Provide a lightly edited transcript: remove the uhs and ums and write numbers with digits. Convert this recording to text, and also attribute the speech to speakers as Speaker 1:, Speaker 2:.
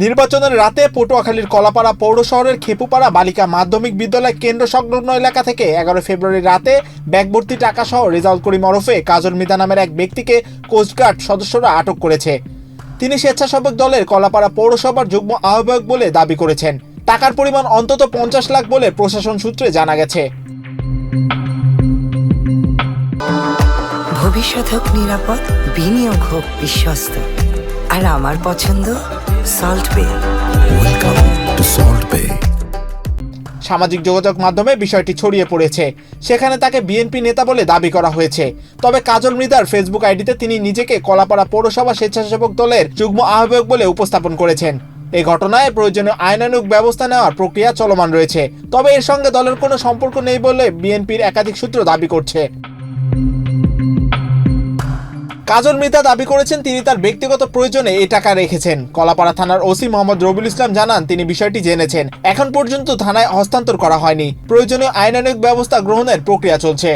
Speaker 1: নির্বাচনের রাতে পটুয়াখালীর কলাপাড়া পৌর শহরের খেপুপাড়া বালিকা মাধ্যমিক বিদ্যালয় কেন্দ্র সংলগ্ন এলাকা থেকে 11 ফেব্রুয়ারি রাতে ব্যাগভর্তি টাকা সহ রেজাউল করিম ওরফে কাজল মৃধা নামের এক ব্যক্তিকে কোস্টগার্ড সদস্যরা আটক করেছে। তিনি স্বেচ্ছাসেবক দলের কলাপাড়া পৌরসভার যুগ্ম আহ্বায়ক বলে দাবি করেছেন। টাকার পরিমাণ অন্তত 50 লাখ বলে প্রশাসন সূত্রে জানা গেছে।
Speaker 2: ভবিষ্যৎ হোক নিরাপদ, বিনিয়োগ হোক বিশ্বস্ত, আর আমার পছন্দ সল্ট বে।
Speaker 3: ওয়েলকাম টু সল্ট বে।
Speaker 1: সামাজিক যোগাযোগ মাধ্যমে বিষয়টি ছড়িয়ে পড়েছে। সেখানে তাকে বিএনপি নেতা বলে দাবি করা হয়েছে। তবে কাজল মৃধার ফেসবুক আইডিতে তিনি নিজেকে কলাপাড়া পৌরসভা স্বেচ্ছাসেবক দলের যুগ্ম আহ্বায়ক বলে উপস্থাপন করেছেন। এই ঘটনায় প্রয়োজনীয় আইনানুগ ব্যবস্থা নেওয়ার প্রক্রিয়া চলমান রয়েছে। তবে এর সঙ্গে দলের কোনো সম্পর্ক নেই বলে বিএনপির একাধিক সূত্র দাবি করছে। কাজল মৃধা দাবি করেছেন তিনি তার ব্যক্তিগত প্রয়োজনে এই টাকা রেখেছেন। কলাপাড়া থানার ওসি মোহাম্মদ রবিউল ইসলাম জানান তিনি বিষয়টি জেনেছেন। এখন পর্যন্ত থানায় হস্তান্তর করা হয়নি। প্রয়োজনীয় আইনানুগ ব্যবস্থা গ্রহণের প্রক্রিয়া চলছে।